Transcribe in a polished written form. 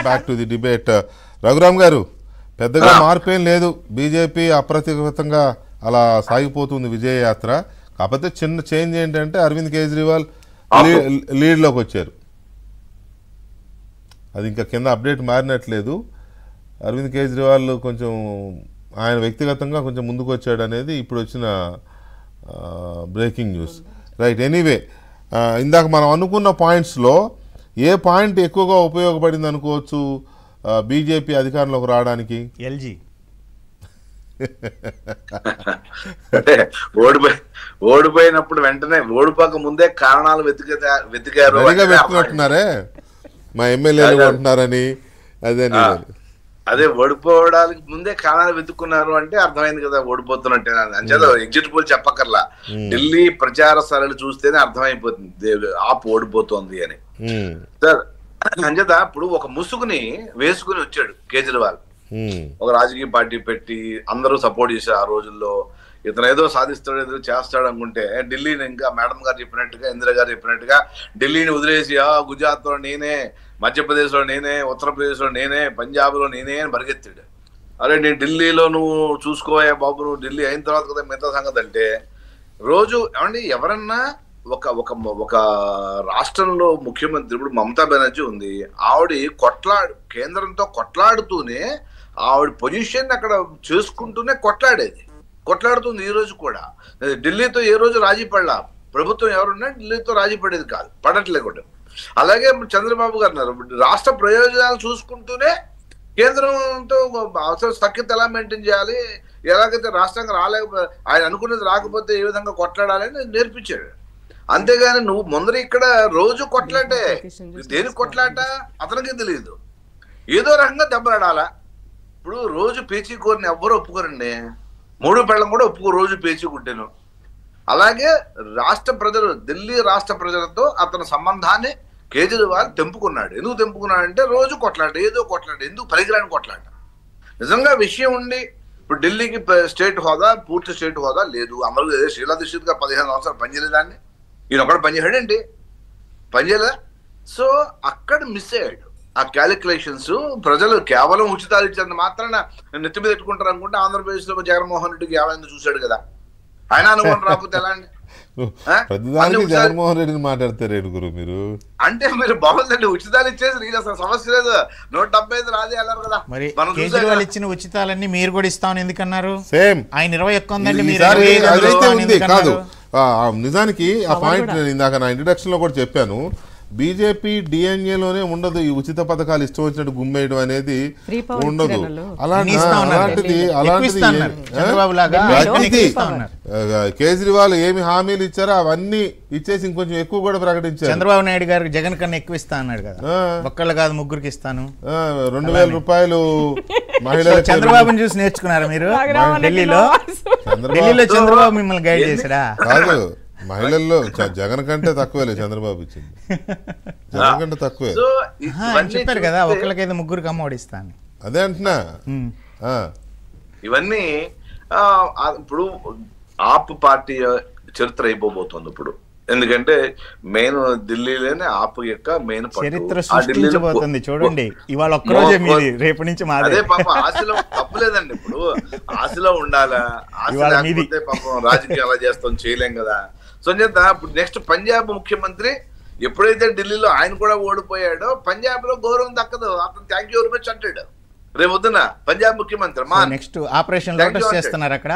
Back to the debate. Raghuram గారు, పెద్దగా మార్పేం లేదు, బీజేపీ అప్రతిహతంగా అలా సాగిపోతుంది విజయయాత్ర. కాకపోతే చిన్న చేంజ్ ఏంటంటే అరవింద్ కేజ్రీవాల్ లీడ్లోకి వచ్చారు. అది ఇంకా కింద అప్డేట్ మారినట్లేదు. అరవింద్ కేజ్రీవాల్ కొంచెం ఆయన వ్యక్తిగతంగా కొంచెం ముందుకు వచ్చాడు అనేది ఇప్పుడు వచ్చిన బ్రేకింగ్ న్యూస్. రైట్, ఎనీవే ఇందాక మనం అనుకున్న పాయింట్స్లో ఏ పాయింట్ ఎక్కువగా ఉపయోగపడింది అనుకోవచ్చు బీజేపీ అధికారంలోకి రావడానికి? ఎల్జీ ఓడిపోయినప్పుడు వెంటనే ఓడిపోక ముందే కారణాలు వెతికారు. వెతుకుతున్నారే మా ఎమ్మెల్యేలు అంటున్నారని. అదే ఓడిపోవడానికి ముందే కారణాలు వెతుక్కున్నారు అంటే అర్థమైంది కదా ఓడిపోతున్నట్టే. అంచేత ఎగ్జిట్ పోల్ చెప్పక్కర్లా, ఢిల్లీ ప్రచార సరళి చూస్తేనే అర్థమైపోతుంది ఆప్ ఓడిపోతుంది అని. సార్ అంచేత ఇప్పుడు ఒక ముసుగుని వేసుకుని వచ్చాడు కేజ్రీవాల్, ఒక రాజకీయ పార్టీ పెట్టి అందరూ సపోర్ట్ చేశారు ఆ రోజుల్లో. ఇతను ఏదో సాధిస్తాడు ఏదో చేస్తాడు అనుకుంటే ఢిల్లీని ఇంకా మేడం గారు చెప్పినట్టుగా ఇందిరా గారు చెప్పినట్టుగా ఢిల్లీని వదిలేసి గుజరాత్ లో నేనే, మధ్యప్రదేశ్ లో నేనే, ఉత్తరప్రదేశ్ లో నేనే, పంజాబ్ లో నేనే అని పరిగెత్తాడు. అరే నేను ఢిల్లీలో నువ్వు చూసుకోయా బాబు, నువ్వు ఢిల్లీ అయిన తర్వాత కదా మిగతా సంగతి అంటే. రోజు ఏమండి ఎవరన్నా ఒక ఒక ఒక రాష్ట్రంలో ముఖ్యమంత్రి, ఇప్పుడు మమతా బెనర్జీ ఉంది, ఆవిడ కేంద్రంతో కొట్లాడుతూనే ఆవిడ పొజిషన్ అక్కడ చేసుకుంటూనే కొట్లాడుతుంది ఈ రోజు కూడా. ఢిల్లీతో ఏ రోజు రాజీ పడలా, ప్రభుత్వం ఎవరున్నా ఢిల్లీతో రాజీ పడేది కాదు, పడట్లే కూడా. అలాగే చంద్రబాబు గారు అన్నారు రాష్ట్ర ప్రయోజనాలు చూసుకుంటూనే కేంద్రంతో సఖ్యత ఎలా మెయింటైన్ చేయాలి, ఎలాగైతే రాష్ట్రంగా ఆయన అనుకున్నది రాకపోతే ఏ విధంగా కొట్లాడాలని నేర్పించాడు. అంతేగాని నువ్వు ముందర ఇక్కడ రోజు కొట్లాటే, దేనికి కొట్లాట అతనికి తెలియదు, ఏదో రకంగా దెబ్బలాడాలా. ఇప్పుడు రోజు పేచీ కూరని ఎవ్వరూ ఒప్పుకోరండి, 3 పెళ్ళం కూడా ఒప్పుకో రోజు పేచీ కుట్టాను. అలాగే రాష్ట్ర ప్రజలు, ఢిల్లీ రాష్ట్ర ప్రజలతో అతని సంబంధాన్ని కేజ్రీవాల్ తెంపుకున్నాడు. ఎందుకు తెంపుకున్నాడంటే రోజు కొట్లాట, ఏదో కొట్లాట, ఎందుకు పనికిరాని కొట్లాట. నిజంగా విషయం ఉండి ఇప్పుడు ఢిల్లీకి స్టేట్ హోదా, పూర్తి స్టేట్ హోదా లేదు. అమలు శ్రీలా దీక్షిత్ గారు 15 సంవత్సరాలు పనిచేయలేదాన్ని, ఈయన ఒకటి పనిచేయడండి, పనిచేయలేదా? సో అక్కడ మిస్ అయ్యాడు ఆ క్యాలిక్యులేషన్స్. ప్రజలు కేవలం ఉచితాలు ఇచ్చేంత మాత్రాన నెత్తి మీద పెట్టుకుంటారు అనుకుంటే ఆంధ్రప్రదేశ్ లో జగన్మోహన్ రెడ్డికి 50 చూశాడు కదా, ఆయన అనుకోని రాకపోతే ఎలా అండి? జగన్మోహన్ రెడ్డిని మాట్లాడతారు గురు మీరు. అంటే మీరు బాగుందండి, ఉచితాలు ఇచ్చేసి అసలు సమస్య లేదు, 175 రాదే అన్నారు కదా. మరి కేజ్రీవాల్ ఇచ్చిన ఉచితాలన్నీ మీరు కూడా ఇస్తామని ఎందుకన్నారు? సేమ్ ఆయన 21 ఉందండి, కాదు. నిజానికి ఆ పాయింట్ నేను ఇందాక నా ఇంట్రడక్షన్ లో కూడా చెప్పాను. బీజేపీ డిఎన్ఏలోనే ఉండదు ఈ ఉచిత పథకాలు ఇష్టం వచ్చినట్టు గుమ్మేయడం అనేది ఉండదు. అలాంటిది కేజ్రీవాల్ ఏమి హామీలు ఇచ్చారో అవన్నీ ఇచ్చేసి ఇంకొంచెం ఎక్కువ కూడా ప్రకటించారు. చంద్రబాబు నాయుడు గారు జగన్ కన్నా ఎక్కువ ఇస్తా అన్నాడు కదా, ఒక్కళ్ళు కాదు ముగ్గురికి ఇస్తాను, 2000 రూపాయలు మహిళలు. చంద్రబాబుని చూసి నేర్చుకున్నారా మీరు? ఢిల్లీలో చంద్రబాబు మిమ్మల్ని గైడ్ చేశాడా? కాదు, మహిళల్లో జగన్ కంటే తక్కువే చంద్రబాబు ఇచ్చింది, జగన్ కంటే తక్కువే చెప్పారు కదా, ఒకళ్ళకైతే ముగ్గురికి అమ్మఒడి ఇస్తాను. అదే అంటున్నా. ఇవన్నీ ఇప్పుడు ఆప్ పార్టీ చరిత్ర అయిపోబోతుంది ఇప్పుడు. ఎందుకంటే మెయిన్ ఢిల్లీలోనే ఆప్ యొక్క మెయిన్ చరిత్ర సృష్టించబోతుంది. చూడండి, ఇవాళ ఒక్కరోజే మీది, రేపు నుంచి మాదే. అదే పాపం ఆశలో తప్పులేదండి, ఇప్పుడు ఆశలో ఉండాలా, ఆశ లేకపోతే పాపం రాజకీయం అలా చేస్తాం, చేయలేం కదా. సో చేత ఇప్పుడు నెక్స్ట్ పంజాబ్ ముఖ్యమంత్రి ఎప్పుడైతే ఢిల్లీలో ఆయన కూడా ఓడిపోయాడో పంజాబ్ లో గౌరవం దక్కదు, అతను థ్యాంక్ యూ వెరీ మచ్ అంటాడు రేపు పొద్దున పంజాబ్ ముఖ్యమంత్రి. నెక్స్ట్ ఆపరేషన్ లోటస్ చేస్తున్నారు అక్కడ.